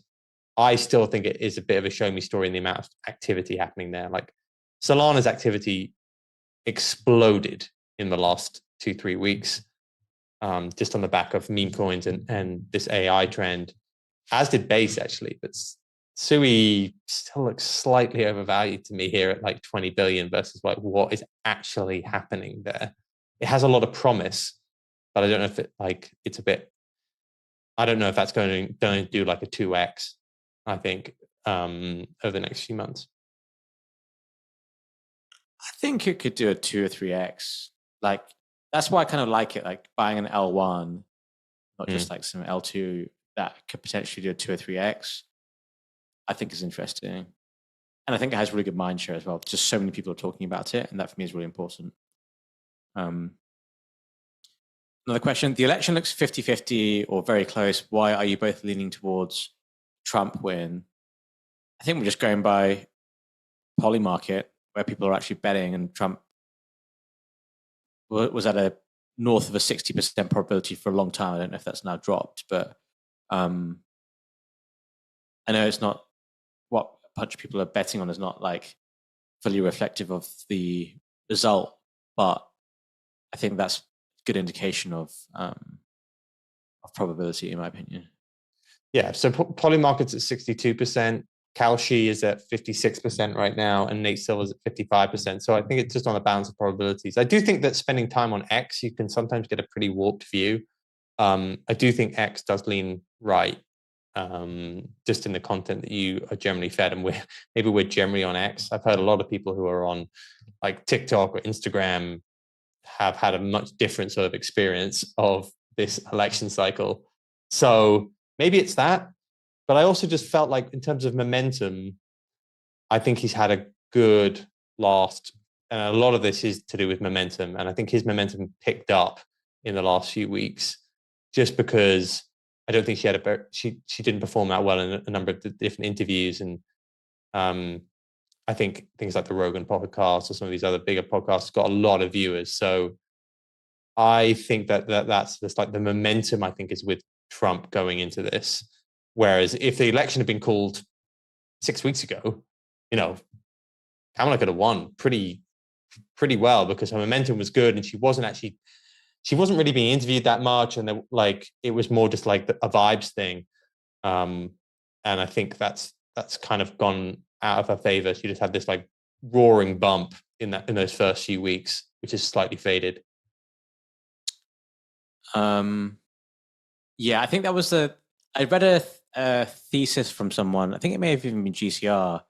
I still think it is a bit of a show me story in the amount of activity happening there. Like Solana's activity exploded in the last 2-3 weeks, just on the back of meme coins and this AI trend, as did Base actually. But Sui still looks slightly overvalued to me here at like 20 billion versus like what is actually happening there. It has a lot of promise, but I don't know if it's a bit. I don't know if that's going to do like a 2x. I think over the next few months. I think it could do a 2 or 3x. Like that's why I kind of like it. Like buying an L1, not just like some L2 that could potentially do a 2 or 3x. I think is interesting. And I think it has really good mind share as well. Just so many people are talking about it. And that for me is really important. Another question. The election looks 50-50 or very close. Why are you both leaning towards Trump win? I think we're just going by Polymarket, where people are actually betting, and Trump was at a north of a 60% probability for a long time. I don't know if that's now dropped, but I know it's not what a bunch of people are betting on is not like fully reflective of the result, but I think that's a good indication of probability, in my opinion. Yeah, so Polymarket's at 62%. Kalshi is at 56% right now, and Nate Silver's at 55%. So I think it's just on a balance of probabilities. I do think that spending time on X, you can sometimes get a pretty warped view. I do think X does lean right, just in the content that you are generally fed, and maybe we're generally on X. I've heard a lot of people who are on like TikTok or Instagram have had a much different sort of experience of this election cycle. So maybe it's that. But I also just felt like in terms of momentum, I think he's had a good last, and a lot of this is to do with momentum. And I think his momentum picked up in the last few weeks, just because I don't think she didn't perform that well in a number of different interviews. And I think things like the Rogan podcast or some of these other bigger podcasts got a lot of viewers. So I think that's just like the momentum, I think, is with Trump going into this. Whereas if the election had been called 6 weeks ago, Kamala could have won pretty well because her momentum was good, and she wasn't really being interviewed that much, and it was more just like a vibes thing. And I think that's kind of gone out of her favor. She just had this like roaring bump in those first few weeks, which is slightly faded. Yeah, I think that was I read a thesis from someone, I think it may have even been GCR,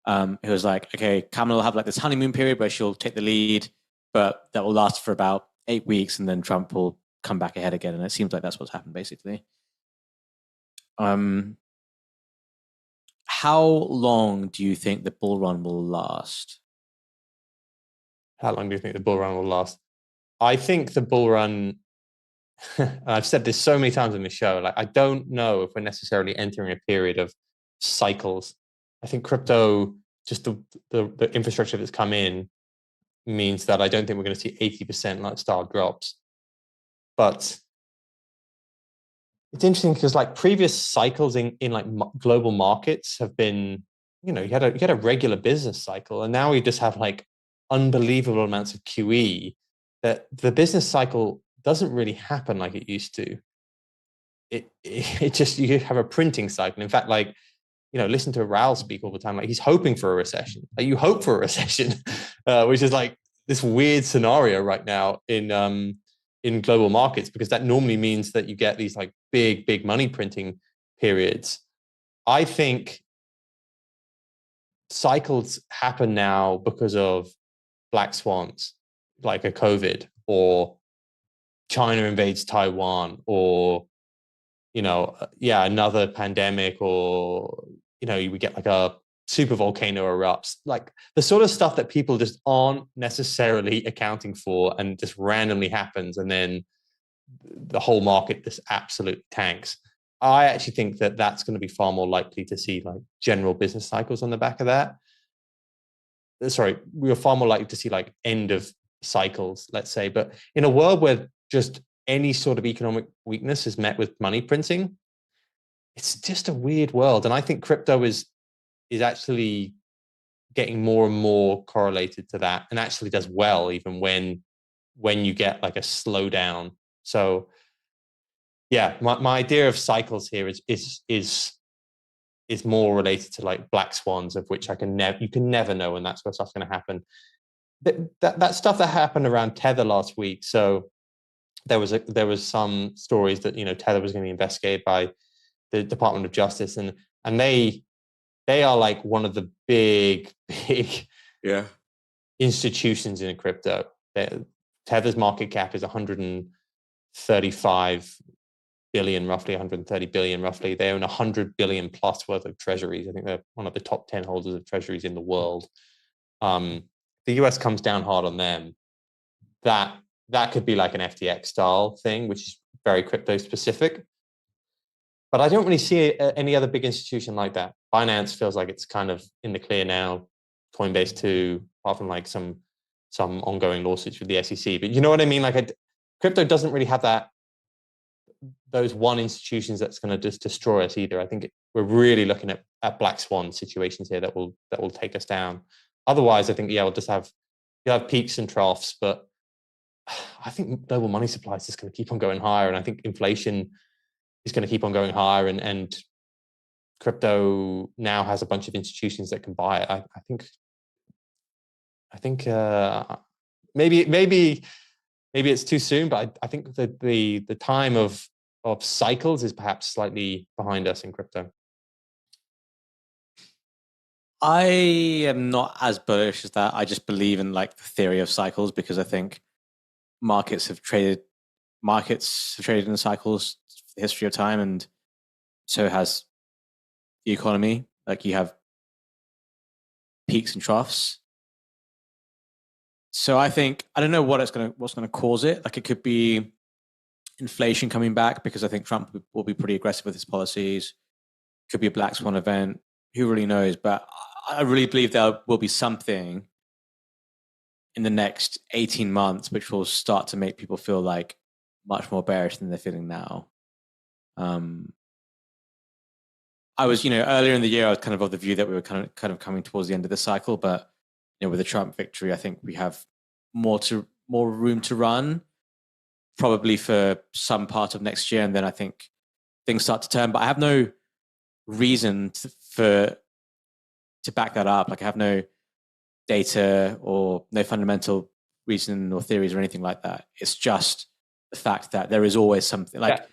who was like, okay, Kamala will have like this honeymoon period where she'll take the lead, but that will last for about 8 weeks, and then Trump will come back ahead again. And it seems like that's what's happened, basically. How long do you think the bull run will last? How long do you think the bull run will last? I think the bull run, I've said this so many times on the show, like I don't know if we're necessarily entering a period of cycles. I think crypto, just the infrastructure that's come in, means that I don't think we're going to see 80% lifestyle drops. But it's interesting because like previous cycles in like global markets have been, you had a regular business cycle, and now we just have like unbelievable amounts of QE that the business cycle doesn't really happen like it used to. It just, you have a printing cycle. In fact, like, listen to Raul speak all the time. Like he's hoping for a recession. Like you hope for a recession, which is like this weird scenario right now in global markets, because that normally means that you get these like big money printing periods. I think cycles happen now because of black swans, like a COVID or China invades Taiwan, or another pandemic, or we get like a super volcano erupts, like the sort of stuff that people just aren't necessarily accounting for and just randomly happens, and then the whole market just absolutely tanks. I actually think that that's going to be far more likely to see like general business cycles on the back of that. Sorry, we are far more likely to see like end of cycles, let's say. But in a world where just any sort of economic weakness is met with money printing, it's just a weird world. And I think crypto is actually getting more and more correlated to that, and actually does well even when you get like a slowdown. So yeah, my idea of cycles here is more related to like black swans, of which you can never know when that sort of stuff's going to happen. That stuff that happened around Tether last week. So there was some stories that Tether was going to be investigated by the Department of Justice, and they are like one of the big institutions in crypto. Tether's market cap is 135 billion, roughly 130 billion, roughly. They own 100 billion plus worth of treasuries. I think they're one of the top 10 holders of treasuries in the world. The US comes down hard on them. That could be like an FTX style thing, which is very crypto specific. But I don't really see any other big institution like that. Binance feels like it's kind of in the clear now. Coinbase too, apart from like some ongoing lawsuits with the SEC. But you know what I mean? Like crypto doesn't really have those one institutions that's going to just destroy us either. I think we're really looking at black swan situations here that will take us down. Otherwise, I think we'll just have peaks and troughs. But I think global money supply is just going to keep on going higher, and I think inflation is going to keep on going higher, and crypto now has a bunch of institutions that can buy it. I think maybe it's too soon, but I think that the time of cycles is perhaps slightly behind us in crypto. I am not as bullish as that. I just believe in like the theory of cycles, because I think markets have traded in cycles for the history of time, and so has the economy. Like you have peaks and troughs. So I think, I don't know what's going to cause it. Like it could be inflation coming back, because I think Trump will be pretty aggressive with his policies. Could be a black swan event. Who really knows? But I really believe there will be something in the next 18 months which will start to make people feel like much more bearish than they're feeling now. I was, earlier in the year, I was kind of the view that we were kind of coming towards the end of the cycle, but with the Trump victory, I think we have more room to run, probably for some part of next year, and then I think things start to turn. But I have no reason to back that up. Like I have no data or no fundamental reason or theories or anything like that. It's just the fact that there is always something like. Yeah.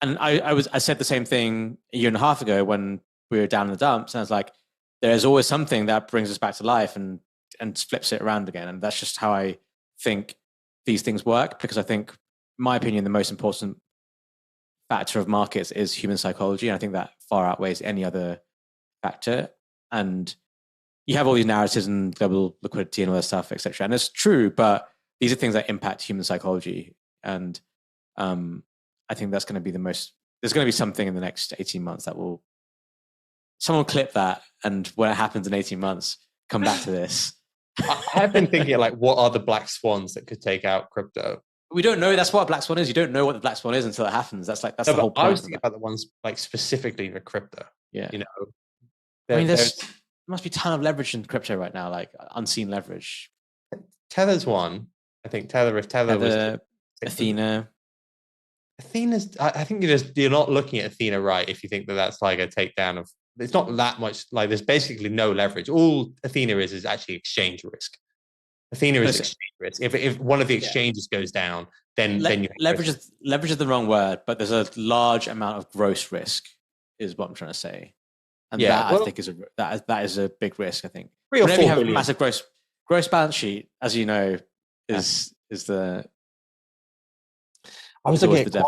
And I said the same thing a year and a half ago when we were down in the dumps, and I was like, there's always something that brings us back to life and flips it around again. And that's just how I think these things work, because I think, in my opinion, the most important factor of markets is human psychology. And I think that far outweighs any other factor. And you have all these narratives and global liquidity and all that stuff, etc. And it's true, but these are things that impact human psychology. And I think that's going to be there's going to be something in the next 18 months that someone clip that. And when it happens in 18 months, come back to this. I have been thinking like, what are the black swans that could take out crypto? We don't know. That's what a black swan is. You don't know what the black swan is until it happens. That's the whole point. I was thinking about the ones like specifically for crypto. Yeah. I mean, there must be a ton of leverage in crypto right now, like unseen leverage. Tether's one. I think Tether was Athena. Athena's. I think you're not looking at Athena right if you think that that's like a takedown of. It's not that much. Like there's basically no leverage. All Athena is actually exchange risk. Athena is exchange risk. If one of the exchanges goes down, then you leverage is the wrong word, but there's a large amount of gross risk, is what I'm trying to say. And I think that is a big risk. I think whenever you have a massive gross balance sheet, as you know, is the I was He's looking always at the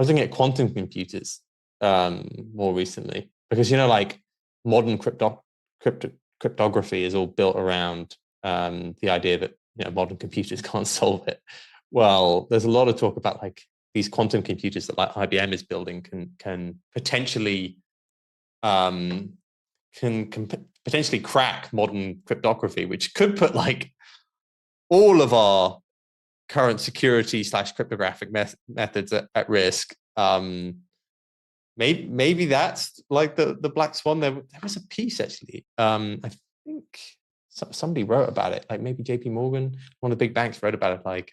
devil. quantum computers more recently because like modern cryptography is all built around the idea that modern computers can't solve it. Well, there's a lot of talk about like these quantum computers that like IBM is building can potentially potentially crack modern cryptography, which could put like all of our current security / cryptographic methods at risk. Maybe that's like the black swan. There was a piece actually. I think somebody wrote about it. Like maybe JP Morgan, one of the big banks, wrote about it. Like,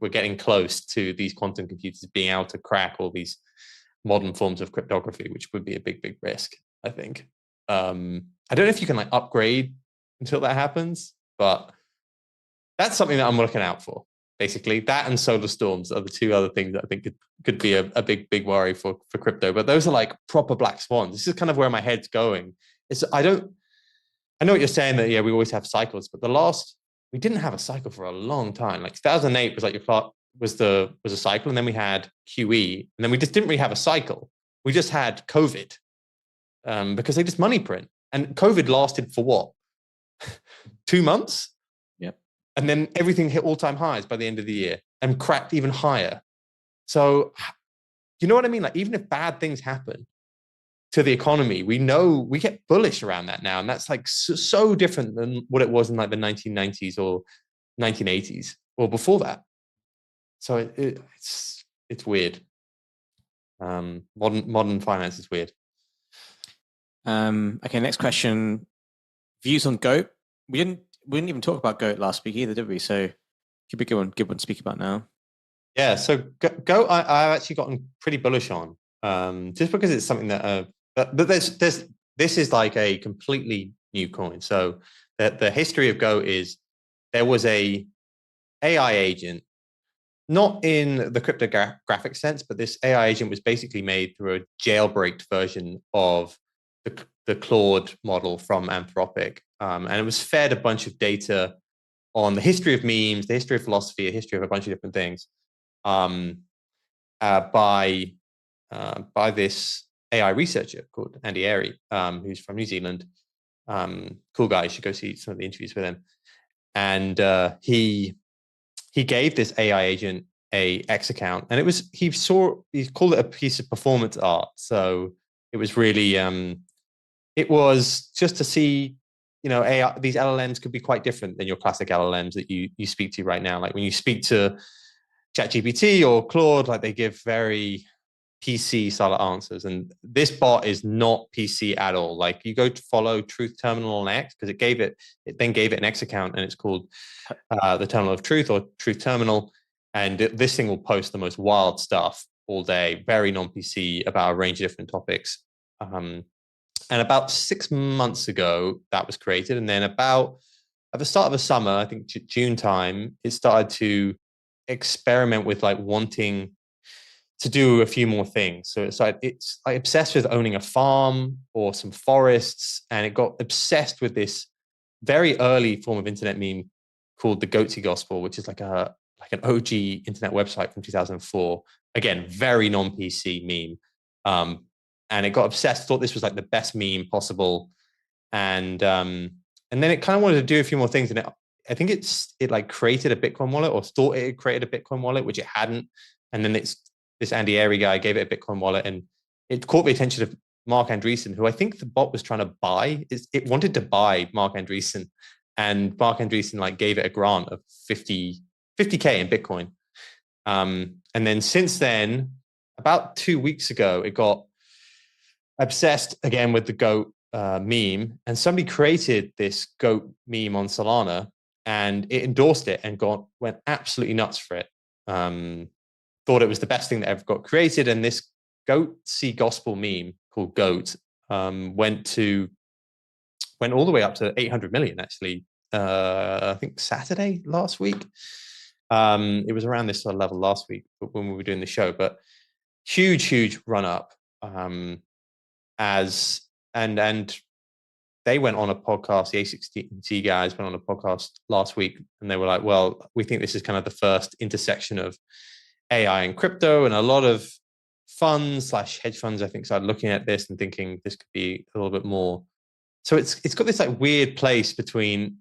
we're getting close to these quantum computers being able to crack all these modern forms of cryptography, which would be a big risk, I think. I don't know if you can like upgrade until that happens, but that's something that I'm looking out for. Basically, that and solar storms are the two other things that I think could be a big worry for crypto. But those are like proper black swans. This is kind of where my head's going. I know what you're saying that we always have cycles, but we didn't have a cycle for a long time. Like 2008 was like was a cycle, and then we had QE, and then we just didn't really have a cycle. We just had COVID because they just money print, and COVID lasted for what 2 months. And then everything hit all-time highs by the end of the year and cracked even higher. So, you know what I mean? Like, even if bad things happen to the economy, we know we get bullish around that now. And that's like so different than what it was in like the 1990s or 1980s or before that. So it's weird. Modern finance is weird. Okay, next question. Views on GOAT. We didn't even talk about GOAT last week either, did we? So could be good one to speak about now. Yeah, so GOAT I've actually gotten pretty bullish on, just because it's something that this is like a completely new coin. So the history of GOAT is there was a AI agent, not in the cryptographic sense, but this AI agent was basically made through a jailbreaked version of the Claude model from Anthropic. And it was fed a bunch of data on the history of memes, the history of philosophy, a history of a bunch of different things by this AI researcher called Andy Airy, who's from New Zealand. Cool guy. You should go see some of the interviews with him. And he gave this AI agent a X account, and he called it a piece of performance art. So it was really it was just to see, AI, these LLMs could be quite different than your classic LLMs that you speak to right now. Like when you speak to ChatGPT or Claude, like they give very PC style answers, and this bot is not PC at all. Like you go to follow Truth Terminal on X because it then gave it an X account, and it's called the Terminal of Truth or Truth Terminal, and this thing will post the most wild stuff all day, very non-PC about a range of different topics. And about 6 months ago, that was created. And then about at the start of the summer, I think June time, it started to experiment with like wanting to do a few more things. So it's like obsessed with owning a farm or some forests. And it got obsessed with this very early form of internet meme called the Goatsy Gospel, which is like an OG internet website from 2004. Again, very non-PC meme. And it got obsessed, thought this was like the best meme possible. And then it kind of wanted to do a few more things. And I think it like created a Bitcoin wallet, or thought it had created a Bitcoin wallet, which it hadn't. And then this Andy Airy guy gave it a Bitcoin wallet, and it caught the attention of Mark Andreessen, who I think the bot was trying to buy. It wanted to buy Mark Andreessen, and Mark Andreessen like gave it a grant of 50K in Bitcoin. And then since then, about 2 weeks ago, it got obsessed again with the GOAT meme, and somebody created this GOAT meme on Solana, and it endorsed it and went absolutely nuts for it. Thought it was the best thing that ever got created, and this Goatsy Gospel meme called GOAT went all the way up to 800 million actually. I think Saturday last week. It was around this sort of level last week when we were doing the show, but huge run up. And they went on a podcast, the A16Z guys went on a podcast last week, and they were like, well, we think this is kind of the first intersection of AI and crypto, and a lot of funds / hedge funds, I think, started looking at this and thinking this could be a little bit more. So it's got this like weird place between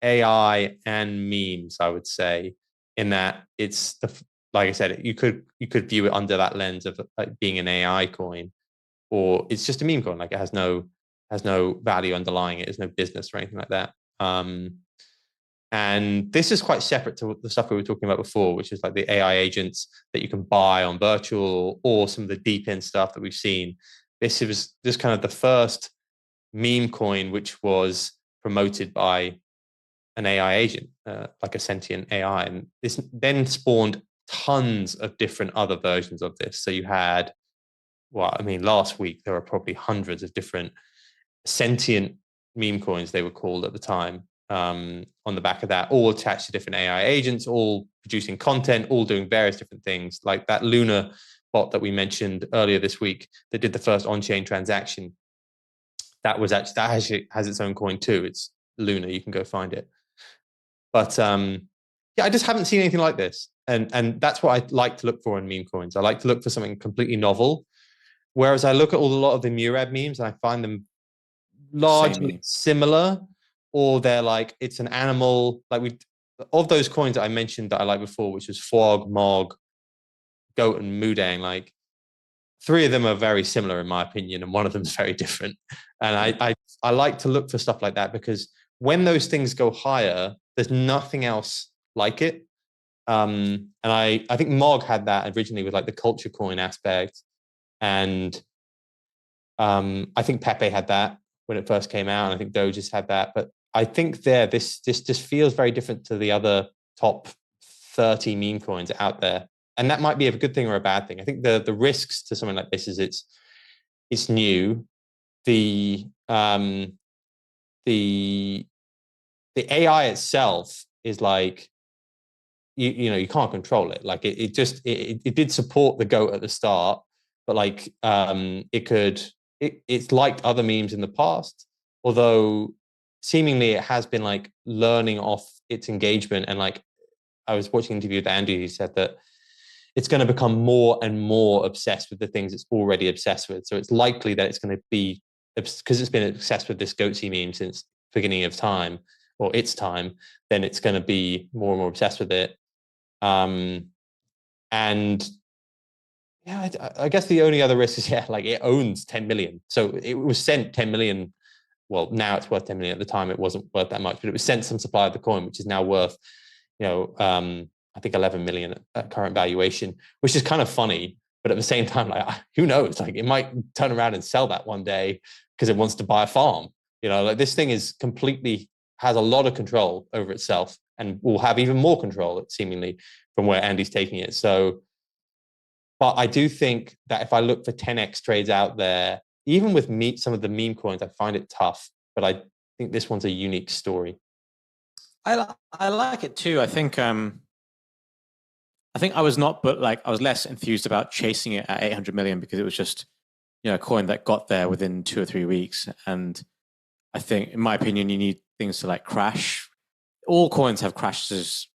AI and memes, I would say, in that it's like I said, you could view it under that lens of like being an AI coin, or it's just a meme coin, like it has no value underlying it, there's no business or anything like that. And this is quite separate to the stuff we were talking about before, which is like the AI agents that you can buy on virtual, or some of the deep end stuff that we've seen. This was just kind of the first meme coin which was promoted by an AI agent, like a sentient AI. And this then spawned tons of different other versions of this. So you had, well, I mean, last week there were probably hundreds of different sentient meme coins, they were called at the time, on the back of that, all attached to different AI agents, all producing content, all doing various different things. Like that Luna bot that we mentioned earlier this week that did the first on-chain transaction, that actually has its own coin too. It's Luna. You can go find it. But yeah, I just haven't seen anything like this, and that's what I like to look for in meme coins. I like to look for something completely novel. Whereas I look at a lot of the Murad memes and I find them largely similar, or they're like it's an animal. Like of those coins that I mentioned that I like before, which was Frog, Mog, Goat, and Mudang, like three of them are very similar in my opinion, and one of them is very different. And I like to look for stuff like that, because when those things go higher, there's nothing else like it. And I think Mog had that originally with like the culture coin aspect, and I think Pepe had that when it first came out, and I think Doge has had that. But I think this just feels very different to the other top 30 meme coins out there. And that might be a good thing or a bad thing. I think the risks to something like this is it's new. The AI itself is like, you know, you can't control it. Like it did support the goat at the start, but like it's liked other memes in the past, although seemingly it has been like learning off its engagement. And like I was watching an interview with Andy, who said that it's going to become more and more obsessed with the things it's already obsessed with. So it's likely that it's going to be, because it's been obsessed with this goatsy meme since beginning of time, or its time, then it's going to be more and more obsessed with it. And yeah, I guess the only other risk is, yeah, like it owns 10 million. So it was sent 10 million. Well, now it's worth 10 million. At the time, it wasn't worth that much, but it was sent some supply of the coin, which is now worth, you know, I think 11 million at current valuation, which is kind of funny. But at the same time, like, who knows? Like it might turn around and sell that one day because it wants to buy a farm. You know, like this thing has a lot of control over itself, and will have even more control, seemingly, from where Andy's taking it. So, but I do think that if I look for 10x trades out there, even with some of the meme coins, I find it tough. But I think this one's a unique story. I like it too. I think I was not, but like I was less enthused about chasing it at 800 million, because it was just, you know, a coin that got there within 2 or 3 weeks. And I think, in my opinion, you need things to like crash. All coins have crashes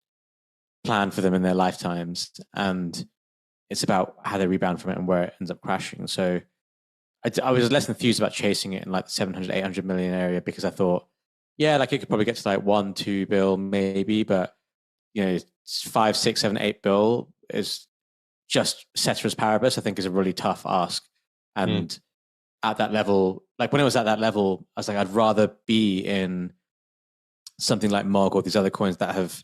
planned for them in their lifetimes, and it's about how they rebound from it and where it ends up crashing. So I was less enthused about chasing it in like the 700, 800 million area, because I thought, yeah, like it could probably get to like 1, 2 bill maybe, but you know, 5, 6, 7, 8 bill is just ceteris paribus. I think is a really tough ask. And at that level, like when it was at that level, I was like, I'd rather be in something like Mog or these other coins that have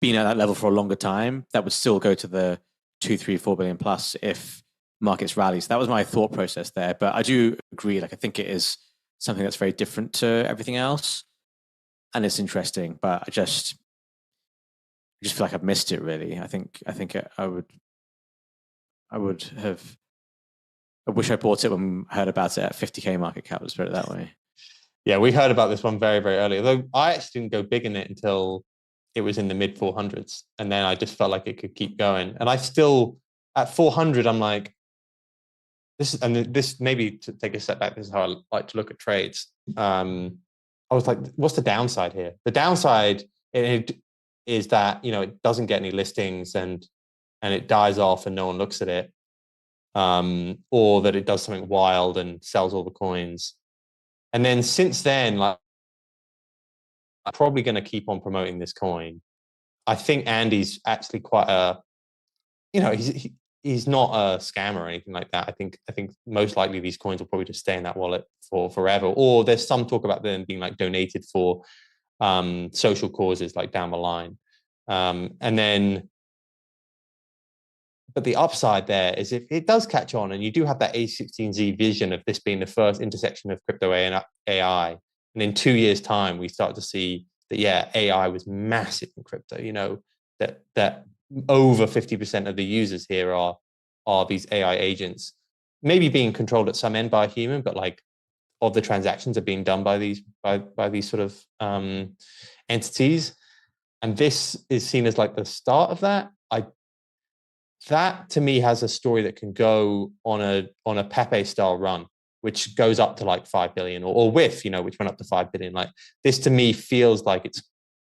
been at that level for a longer time, that would still go to the 2, 3, 4 billion plus if markets rally. So that was my thought process there. But I do agree. Like I think it is something that's very different to everything else, and it's interesting. But I just feel like I've missed it. Really, I think I would have. I wish I bought it when I heard about it at 50k market cap. Let's put it that way. Yeah, we heard about this one very, very early. Although I actually didn't go big in it until it was in the mid 400s, and then I just felt like it could keep going. And I still, at 400, I'm like, this maybe, to take a step back, this is how I like to look at trades. I was like, what's the downside here? The downside is that, you know, it doesn't get any listings, and and it dies off and no one looks at it, or that it does something wild and sells all the coins. And then since then, like, I'm probably going to keep on promoting this coin. I think Andy's actually quite a, he's not a scammer or anything like that. I think most likely these coins will probably just stay in that wallet for forever. Or there's some talk about them being like donated for social causes like down the line. And then, but the upside there is if it does catch on and you do have that A16Z vision of this being the first intersection of crypto and AI, and in 2 years' time, we start to see that, yeah, AI was massive in crypto, that over 50% of the users here are these AI agents, maybe being controlled at some end by a human, but like of the transactions are being done by these sort of entities. And this is seen as like the start of that. That to me has a story that can go on a Pepe style run, which goes up to like 5 billion, or WIF, which went up to 5 billion. Like this to me feels like it's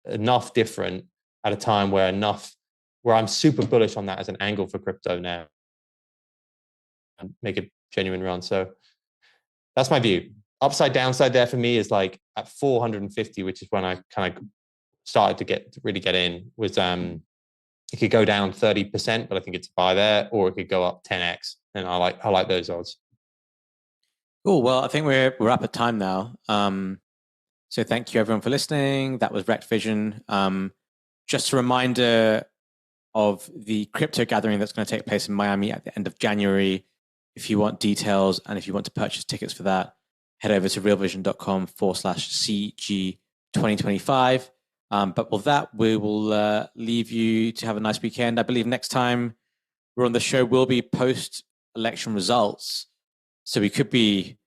enough different at a time where I'm super bullish on that as an angle for crypto now and make a genuine run. So that's my view. Upside downside there for me is like at 450, which is when I kind of started to really get in, was it could go down 30%, but I think it's a buy there, or it could go up 10x, and I like those odds. Cool. Well, I think we're up at time now. So thank you everyone for listening. That was Rekt Vision. Just a reminder of the crypto gathering that's going to take place in Miami at the end of January. If you want details and if you want to purchase tickets for that, head over to realvision.com/CG2025. But with that, we will leave you to have a nice weekend. I believe next time we're on the show will be post-election results. So we could be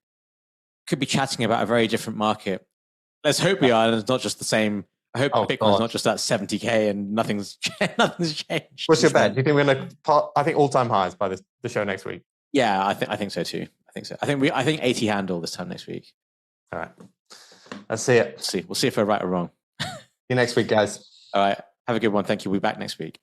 chatting about a very different market. Let's hope we are, and it's not just the same. I hope Bitcoin's not just at 70K and nothing's changed. What's your bet? Do you think we're going to? I think all-time highs by the show next week. Yeah, I think so too. I think so. I think 80 handle this time next week. All right, let's see it. We'll see if we're right or wrong. See you next week, guys. All right, have a good one. Thank you. We'll be back next week.